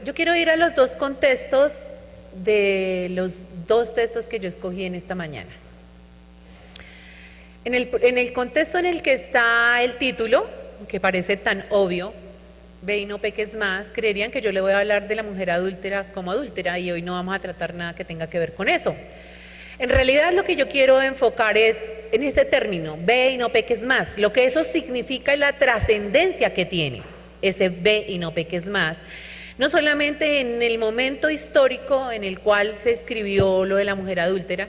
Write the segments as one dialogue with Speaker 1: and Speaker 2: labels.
Speaker 1: yo quiero ir a los dos contextos de los dos textos que yo escogí en esta mañana. En el contexto en el que está el título, que parece tan obvio, ve y no peques más, creerían que yo le voy a hablar de la mujer adúltera como adúltera, y hoy no vamos a tratar nada que tenga que ver con eso. En realidad lo que yo quiero enfocar es en ese término, ve y no peques más, lo que eso significa y la trascendencia que tiene ese ve y no peques más, no solamente en el momento histórico en el cual se escribió lo de la mujer adúltera,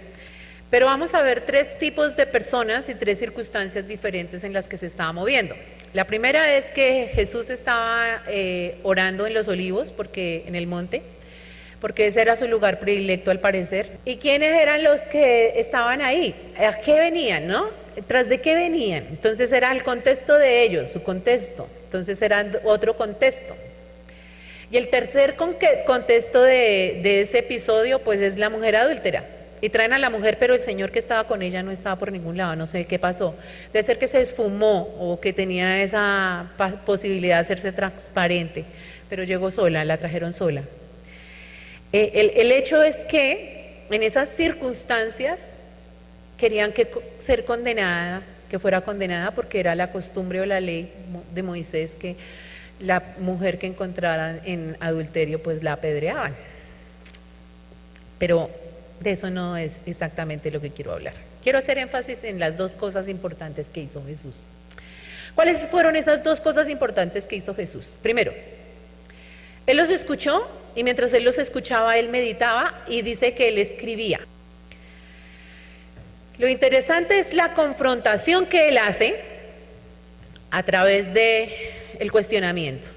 Speaker 1: pero vamos a ver tres tipos de personas y tres circunstancias diferentes en las que se estaba moviendo. La primera es que Jesús estaba orando en los olivos, en el monte, porque ese era su lugar predilecto al parecer. ¿Y quiénes eran los que estaban ahí? ¿A qué venían, no? ¿Tras de qué venían? Entonces era el contexto de ellos, su contexto. Entonces era otro contexto. Y el tercer contexto de ese episodio, pues es la mujer adúltera. Y traen a la mujer, pero el señor que estaba con ella no estaba por ningún lado, no sé qué pasó. Debe ser que se esfumó o que tenía esa posibilidad de hacerse transparente, pero llegó sola, la trajeron sola. El hecho es que en esas circunstancias querían ser condenada, que fuera condenada, porque era la costumbre o la ley de Moisés que la mujer que encontraran en adulterio pues la apedreaban. Pero de eso no es exactamente lo que quiero hablar. Quiero hacer énfasis en las dos cosas importantes que hizo Jesús. ¿Cuáles fueron esas dos cosas importantes que hizo Jesús? Primero, Él los escuchó y mientras Él los escuchaba, Él meditaba y dice que Él escribía. Lo interesante es la confrontación que Él hace a través del cuestionamiento.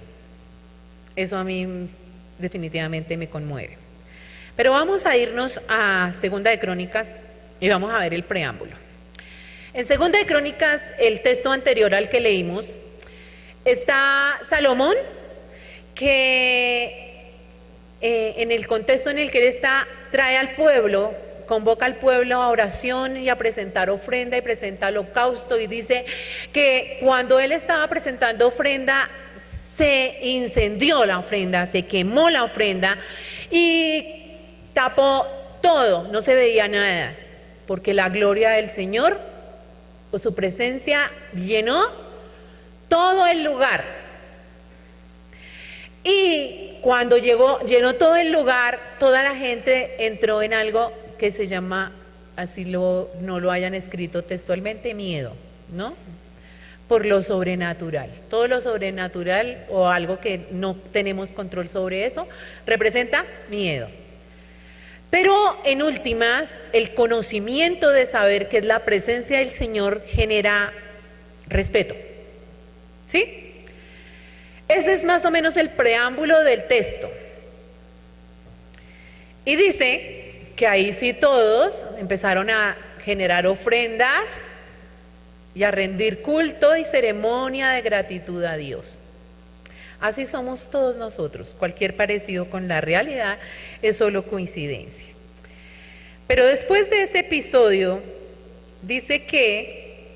Speaker 1: Eso a mí definitivamente me conmueve. Pero vamos a irnos a Segunda de Crónicas y vamos a ver el preámbulo. En Segunda de Crónicas, el texto anterior al que leímos, está Salomón, que en el contexto en el que él está, trae al pueblo, convoca al pueblo a oración y a presentar ofrenda y presenta holocausto, y dice que cuando él estaba presentando ofrenda, se incendió la ofrenda, se quemó la ofrenda y tapó todo, no se veía nada, porque la gloria del Señor o su presencia llenó todo el lugar. Y cuando llenó todo el lugar, toda la gente entró en algo que se llama, no lo hayan escrito textualmente, miedo, ¿no? Por lo sobrenatural. Todo lo sobrenatural o algo que no tenemos control sobre eso, representa miedo. Pero en últimas, el conocimiento de saber que es la presencia del Señor genera respeto. ¿Sí? Ese es más o menos el preámbulo del texto. Y dice que ahí sí todos empezaron a generar ofrendas y a rendir culto y ceremonia de gratitud a Dios. Así somos todos nosotros. Cualquier parecido con la realidad es solo coincidencia. Pero después de ese episodio, dice que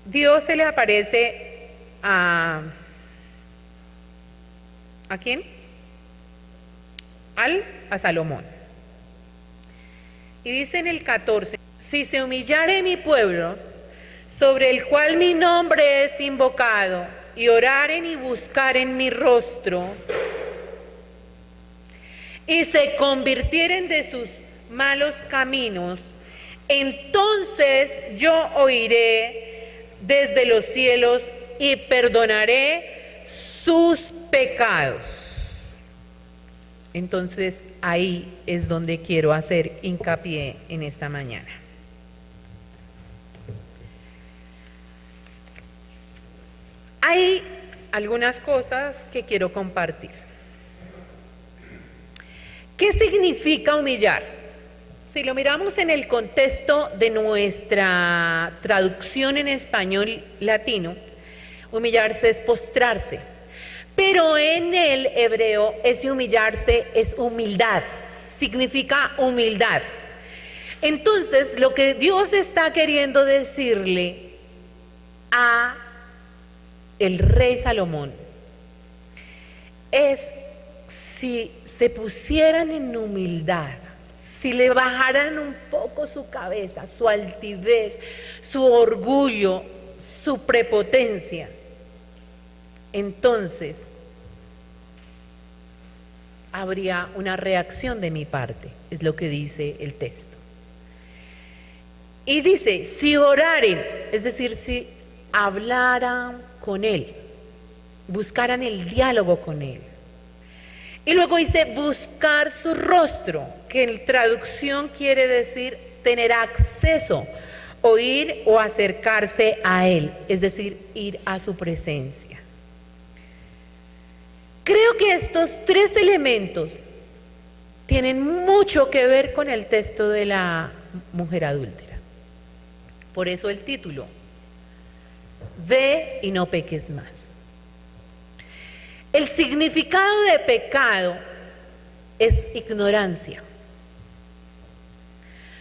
Speaker 1: Dios se le aparece ¿a quién? A Salomón. Y dice en el 14, si se humillare mi pueblo, sobre el cual mi nombre es invocado, y oraren y buscaren mi rostro, y se convirtieren de sus malos caminos, entonces yo oiré desde los cielos y perdonaré sus pecados. Entonces ahí es donde quiero hacer hincapié en esta mañana. Hay algunas cosas que quiero compartir. ¿Qué significa humillar? Si lo miramos en el contexto de nuestra traducción en español latino, humillarse es postrarse. Pero en el hebreo ese humillarse es humildad, significa humildad. Entonces lo que Dios está queriendo decirle a el rey Salomón es: si se pusieran en humildad, si le bajaran un poco su cabeza, su altivez, su orgullo, su prepotencia, entonces habría una reacción de mi parte, es lo que dice el texto. Y dice, si oraren, es decir, si hablaran con Él, buscaran el diálogo con Él. Y luego dice, buscar su rostro, que en traducción quiere decir tener acceso, o ir o acercarse a Él, es decir, ir a su presencia. Creo que estos tres elementos tienen mucho que ver con el texto de la mujer adúltera. Por eso el título, ve y no peques más. El significado de pecado es ignorancia,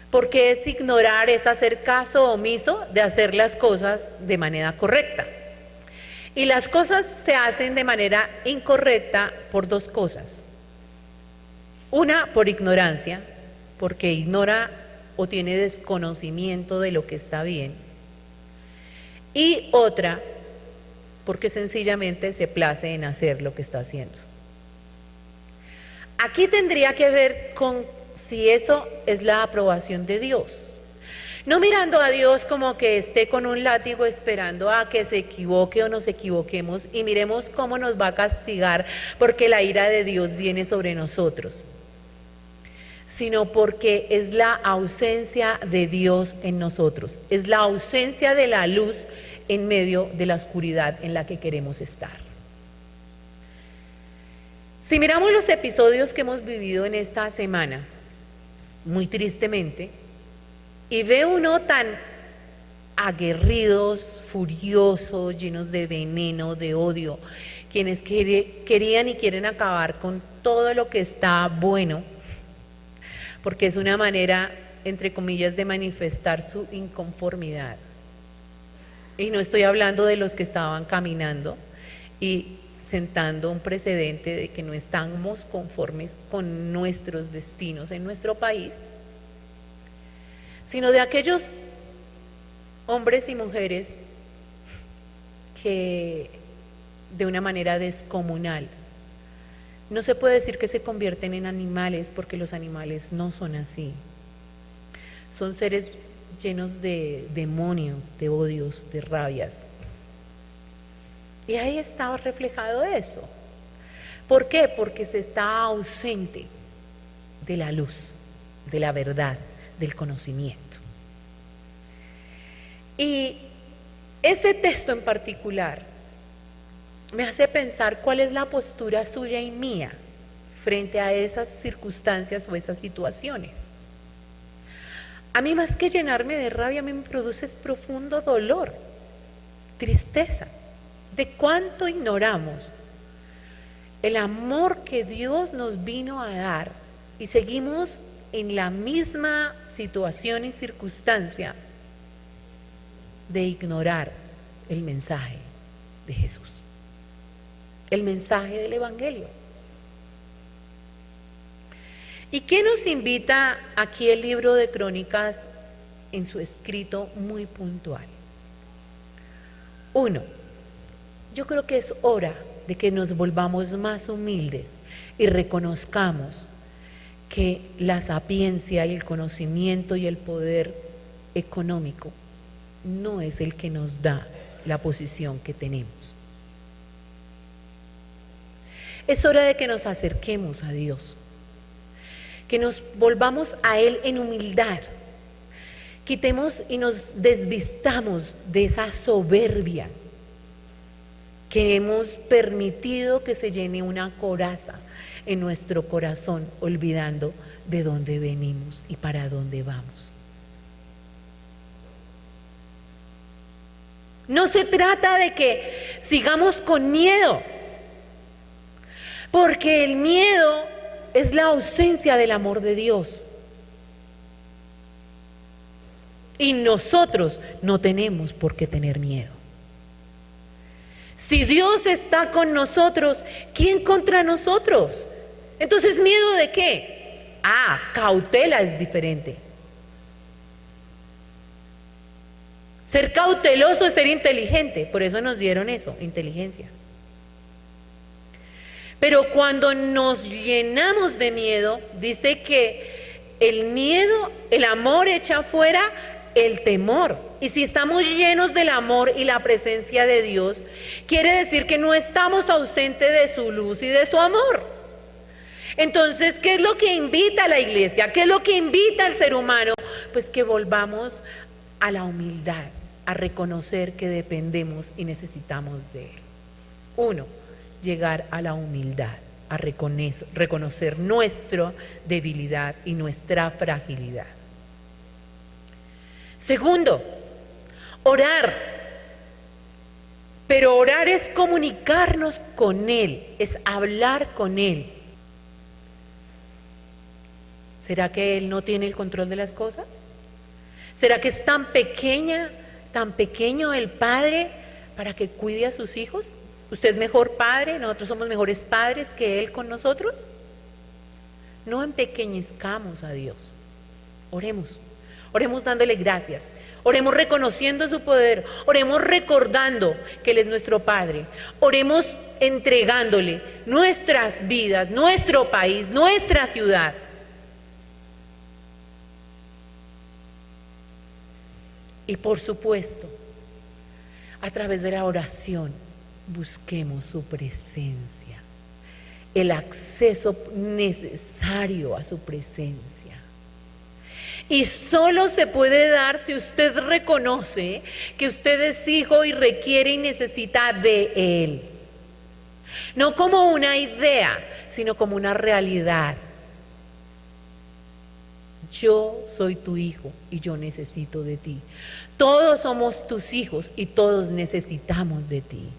Speaker 1: porque es ignorar, es hacer caso omiso de hacer las cosas de manera correcta. Y las cosas se hacen de manera incorrecta por dos cosas. Una, por ignorancia, porque ignora o tiene desconocimiento de lo que está bien. Y otra, porque sencillamente se place en hacer lo que está haciendo. Aquí tendría que ver con si eso es la aprobación de Dios. No mirando a Dios como que esté con un látigo esperando a que se equivoque o nos equivoquemos y miremos cómo nos va a castigar porque la ira de Dios viene sobre nosotros, sino porque es la ausencia de Dios en nosotros, es la ausencia de la luz en medio de la oscuridad en la que queremos estar. Si miramos los episodios que hemos vivido en esta semana, muy tristemente, y ve uno tan aguerridos, furiosos, llenos de veneno, de odio, quienes querían y quieren acabar con todo lo que está bueno, porque es una manera, entre comillas, de manifestar su inconformidad. Y no estoy hablando de los que estaban caminando y sentando un precedente de que no estamos conformes con nuestros destinos en nuestro país, sino de aquellos hombres y mujeres que de una manera descomunal, no se puede decir que se convierten en animales, porque los animales no son así, son seres llenos de demonios, de odios, de rabias. Y ahí está reflejado eso. ¿Por qué? Porque se está ausente de la luz, de la verdad, del conocimiento. Y ese texto en particular me hace pensar cuál es la postura suya y mía frente a esas circunstancias o esas situaciones. A mí, más que llenarme de rabia, a mí me produce profundo dolor, tristeza, de cuánto ignoramos el amor que Dios nos vino a dar y seguimos en la misma situación y circunstancia de ignorar el mensaje de Jesús, el mensaje del Evangelio. ¿Y qué nos invita aquí el libro de Crónicas en su escrito muy puntual? Uno, yo creo que es hora de que nos volvamos más humildes y reconozcamos que la sapiencia y el conocimiento y el poder económico no es el que nos da la posición que tenemos. Es hora de que nos acerquemos a Dios, que nos volvamos a Él en humildad, quitemos y nos desvistamos de esa soberbia que hemos permitido que se llene una coraza en nuestro corazón, olvidando de dónde venimos y para dónde vamos. No se trata de que sigamos con miedo, porque el miedo es la ausencia del amor de Dios. Y nosotros no tenemos por qué tener miedo. Si Dios está con nosotros, ¿quién contra nosotros? Entonces, ¿miedo de qué? Cautela es diferente. Ser cauteloso es ser inteligente, por eso nos dieron eso, inteligencia. Pero cuando nos llenamos de miedo, dice que el miedo, el amor echa fuera el temor. Y si estamos llenos del amor y la presencia de Dios, quiere decir que no estamos ausentes de su luz y de su amor. Entonces, ¿qué es lo que invita a la iglesia? ¿Qué es lo que invita al ser humano? Pues que volvamos a la humildad, a reconocer que dependemos y necesitamos de Él. 1, llegar a la humildad, a reconocer nuestra debilidad y nuestra fragilidad. 2, orar. Pero orar es comunicarnos con Él, es hablar con Él. ¿Será que Él no tiene el control de las cosas? ¿Será que es tan pequeño el Padre para que cuide a sus hijos? ¿Usted es mejor padre? ¿Nosotros somos mejores padres que Él con nosotros? No empequeñezcamos a Dios. Oremos. Oremos dándole gracias. Oremos reconociendo su poder. Oremos recordando que Él es nuestro Padre. Oremos entregándole nuestras vidas, nuestro país, nuestra ciudad. Y por supuesto, a través de la oración, busquemos su presencia, el acceso necesario a su presencia. Y solo se puede dar si usted reconoce que usted es hijo y requiere y necesita de Él. No como una idea, sino como una realidad. Yo soy tu hijo y yo necesito de ti. Todos somos tus hijos y todos necesitamos de ti.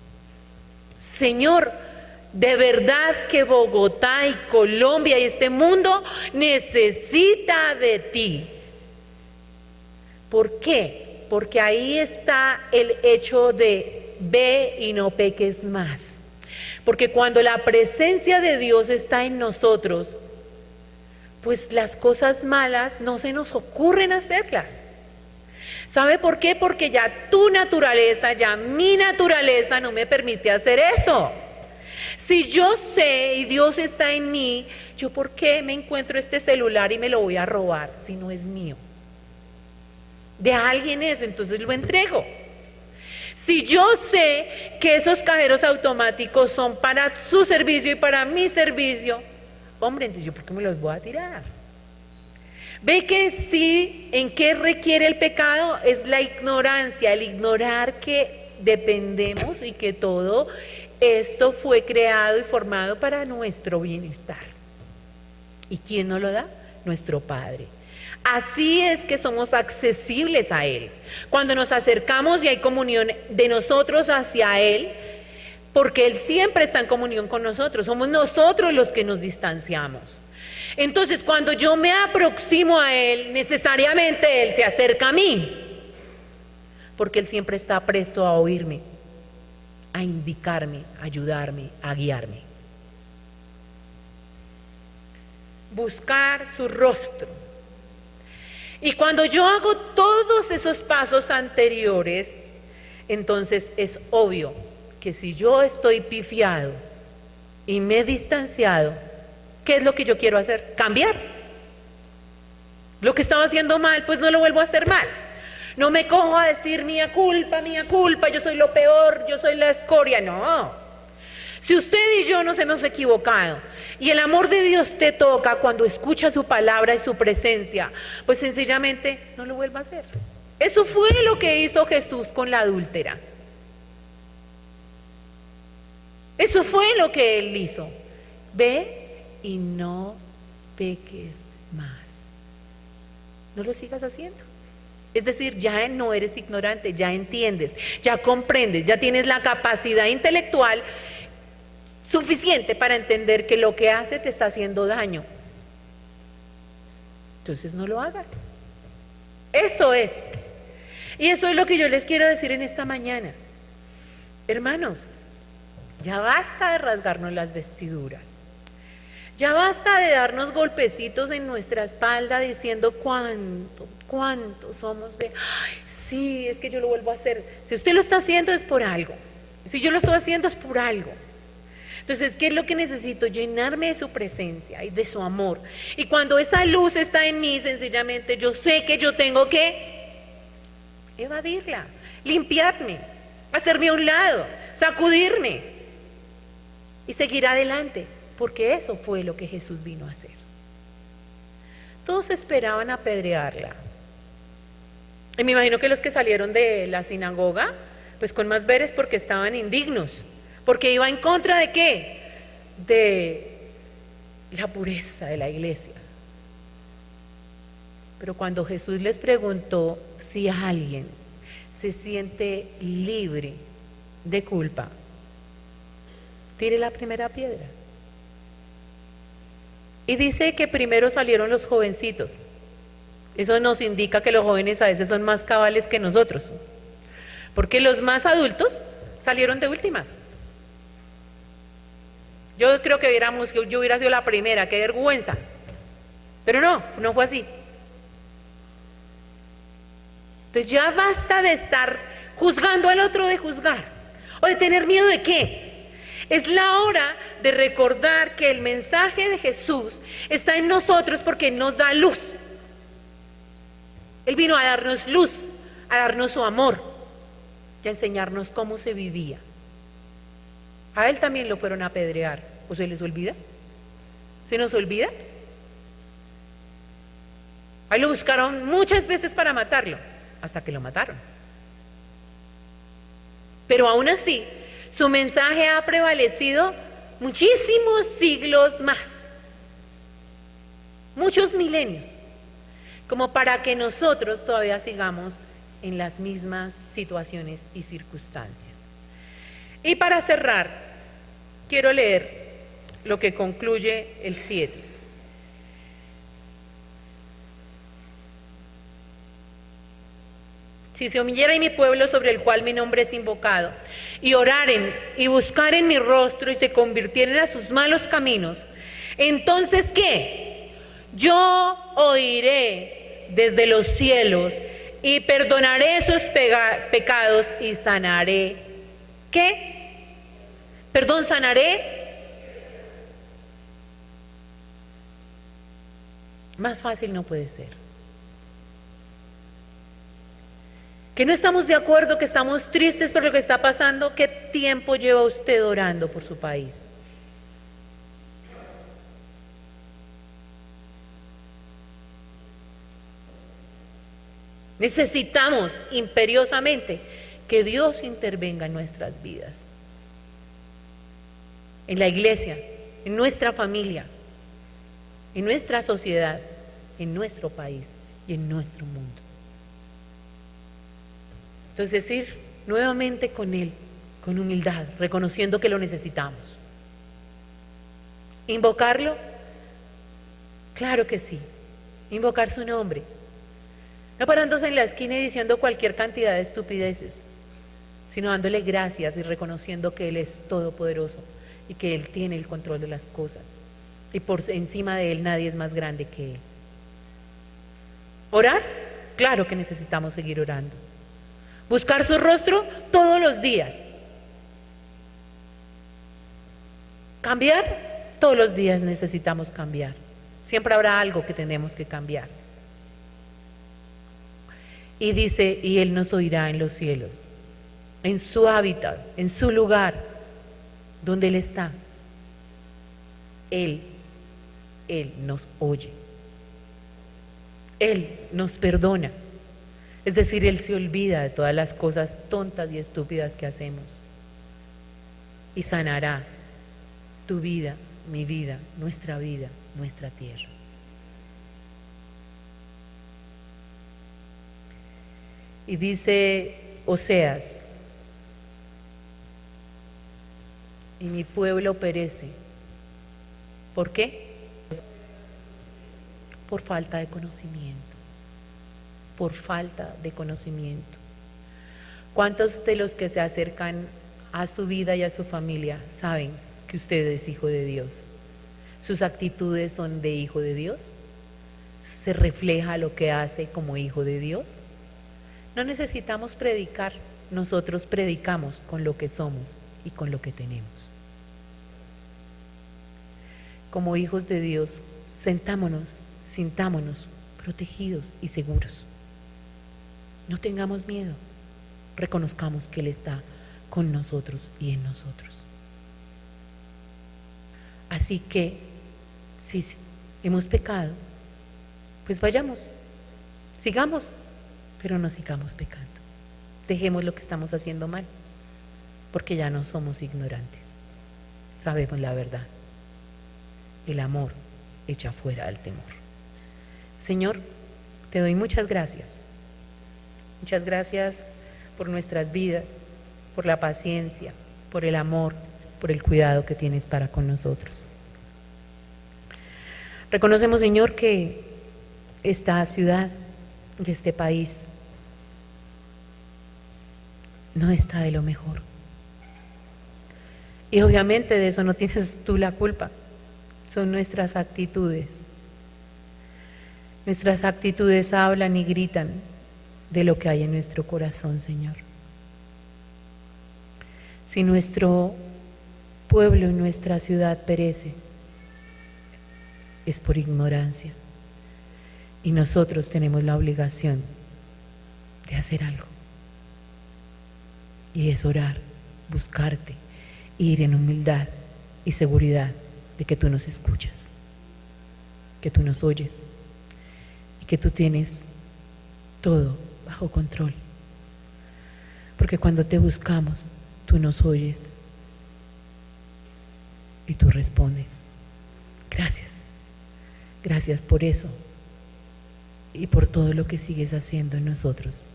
Speaker 1: Señor, de verdad que Bogotá y Colombia y este mundo necesita de ti. ¿Por qué? Porque ahí está el hecho de ve y no peques más. Porque cuando la presencia de Dios está en nosotros, pues las cosas malas no se nos ocurren hacerlas. ¿Sabe por qué? Porque ya tu naturaleza, ya mi naturaleza no me permite hacer eso. Si yo sé y Dios está en mí, ¿yo por qué me encuentro este celular y me lo voy a robar si no es mío? De alguien es, entonces lo entrego. Si yo sé que esos cajeros automáticos son para su servicio y para mi servicio, hombre, entonces yo ¿por qué me los voy a tirar? Ve que sí, en qué requiere el pecado es la ignorancia, el ignorar que dependemos y que todo esto fue creado y formado para nuestro bienestar. ¿Y quién nos lo da? Nuestro Padre. Así es que somos accesibles a Él. Cuando nos acercamos y hay comunión de nosotros hacia Él, porque Él siempre está en comunión con nosotros, somos nosotros los que nos distanciamos. Entonces, cuando yo me aproximo a Él, necesariamente Él se acerca a mí, porque Él siempre está presto a oírme, a indicarme, a ayudarme, a guiarme. Buscar su rostro. Y cuando yo hago todos esos pasos anteriores, entonces es obvio que si yo estoy pifiado y me he distanciado, ¿qué es lo que yo quiero hacer? Cambiar. Lo que estaba haciendo mal, pues no lo vuelvo a hacer mal. No me cojo a decir mía culpa, yo soy lo peor, yo soy la escoria. No. Si usted y yo nos hemos equivocado y el amor de Dios te toca cuando escucha su palabra y su presencia, pues sencillamente no lo vuelva a hacer. Eso fue lo que hizo Jesús con la adúltera. Eso fue lo que Él hizo. Ve y no peques más. No lo sigas haciendo. Es decir, ya no eres ignorante, ya entiendes, ya comprendes, ya tienes la capacidad intelectual suficiente para entender que lo que hace te está haciendo daño. Entonces no lo hagas. Eso es. Y eso es lo que yo les quiero decir en esta mañana. Hermanos, ya basta de rasgarnos las vestiduras. Ya basta de darnos golpecitos en nuestra espalda diciendo cuánto somos de, "Ay, sí, es que yo lo vuelvo a hacer". Si usted lo está haciendo es por algo. Si yo lo estoy haciendo es por algo. Entonces, ¿qué es lo que necesito? Llenarme de su presencia y de su amor. Y cuando esa luz está en mí, sencillamente yo sé que yo tengo que evadirla, limpiarme, hacerme a un lado, sacudirme y seguir adelante, porque eso fue lo que Jesús vino a hacer. Todos esperaban apedrearla. Y me imagino que los que salieron de la sinagoga, pues con más veres porque estaban indignos, porque iba en contra de ¿qué? De la pureza de la iglesia. Pero cuando Jesús les preguntó si alguien se siente libre de culpa, tire la primera piedra. Y dice que primero salieron los jovencitos. Eso nos indica que los jóvenes a veces son más cabales que nosotros, porque los más adultos salieron de últimas. Yo creo que yo hubiera sido la primera, qué vergüenza. Pero no fue así. Entonces ya basta de estar juzgando al otro, de juzgar o de tener miedo de qué. Es la hora de recordar que el mensaje de Jesús está en nosotros porque nos da luz. Él vino a darnos luz, a darnos su amor y a enseñarnos cómo se vivía. A él también lo fueron a apedrear. ¿O se les olvida? ¿Se nos olvida? Ahí lo buscaron muchas veces para matarlo, hasta que lo mataron. Pero aún así, su mensaje ha prevalecido muchísimos siglos más, muchos milenios, como para que nosotros todavía sigamos en las mismas situaciones y circunstancias. Y para cerrar, quiero leer lo que concluye el 7. Si se humillara mi pueblo sobre el cual mi nombre es invocado, y oraren y buscaren mi rostro y se convirtieren a sus malos caminos, entonces ¿qué? Yo oiré desde los cielos y perdonaré sus pecados y sanaré. ¿Qué? Perdón, sanaré. Más fácil no puede ser. Que no estamos de acuerdo, que estamos tristes por lo que está pasando. ¿Qué tiempo lleva usted orando por su país? Necesitamos imperiosamente que Dios intervenga en nuestras vidas, en la iglesia, en nuestra familia, en nuestra sociedad, en nuestro país y en nuestro mundo. Entonces ir nuevamente con Él, con humildad, reconociendo que lo necesitamos. ¿Invocarlo? Claro que sí. Invocar su nombre. No parándose en la esquina y diciendo cualquier cantidad de estupideces, sino dándole gracias y reconociendo que Él es todopoderoso y que Él tiene el control de las cosas. Y por encima de Él nadie es más grande que Él. ¿Orar? Claro que necesitamos seguir orando. Buscar su rostro todos los días. ¿Cambiar? Todos los días necesitamos cambiar. Siempre habrá algo que tenemos que cambiar. Y dice, y Él nos oirá en los cielos, en su hábitat, en su lugar, donde Él está. Él nos oye. Él nos perdona. Es decir, Él se olvida de todas las cosas tontas y estúpidas que hacemos. Y sanará tu vida, mi vida, nuestra tierra. Y dice Oseas, y mi pueblo perece. ¿Por qué? Por falta de conocimiento. Por falta de conocimiento. ¿Cuántos de los que se acercan a su vida y a su familia saben que usted es hijo de Dios? sus actitudes son de hijo de Dios, se refleja lo que hace como hijo de Dios. No necesitamos predicar, nosotros predicamos con lo que somos y con lo que tenemos. Como hijos de Dios, sintámonos protegidos y seguros. No tengamos miedo, reconozcamos que Él está con nosotros y en nosotros. Así que, si hemos pecado, pues vayamos, sigamos, pero no sigamos pecando. Dejemos lo que estamos haciendo mal, porque ya no somos ignorantes, sabemos la verdad. El amor echa fuera al temor. Señor, te doy muchas gracias. Muchas gracias por nuestras vidas, por la paciencia, por el amor, por el cuidado que tienes para con nosotros. Reconocemos, Señor, que esta ciudad, que este país no está de lo mejor. Y obviamente de eso no tienes tú la culpa. Son nuestras actitudes. Nuestras actitudes hablan y gritan de lo que hay en nuestro corazón, Señor. Si nuestro pueblo y nuestra ciudad perece, es por ignorancia. Y nosotros tenemos la obligación de hacer algo. Y es orar, buscarte, ir en humildad y seguridad de que tú nos escuchas, que tú nos oyes y que tú tienes todo bajo control. Porque cuando te buscamos, tú nos oyes y tú respondes. Gracias. Gracias por eso y por todo lo que sigues haciendo en nosotros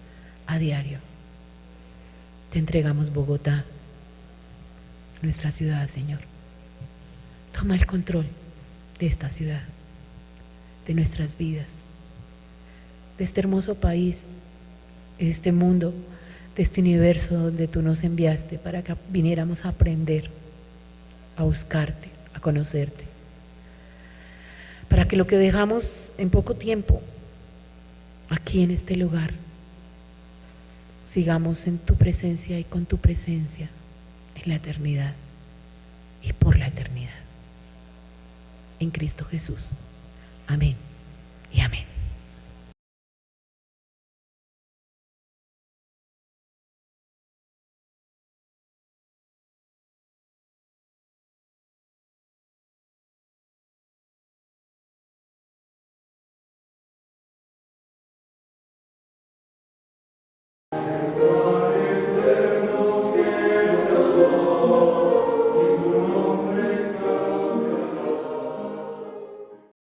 Speaker 1: a diario. Te entregamos Bogotá, nuestra ciudad, Señor. Toma el control de esta ciudad, de nuestras vidas, de este hermoso país, de este mundo, de este universo donde tú nos enviaste para que viniéramos a aprender, a buscarte, a conocerte. Para que lo que dejamos en poco tiempo aquí en este lugar, sigamos en tu presencia y con tu presencia en la eternidad y por la eternidad. En Cristo Jesús. Amén y amén.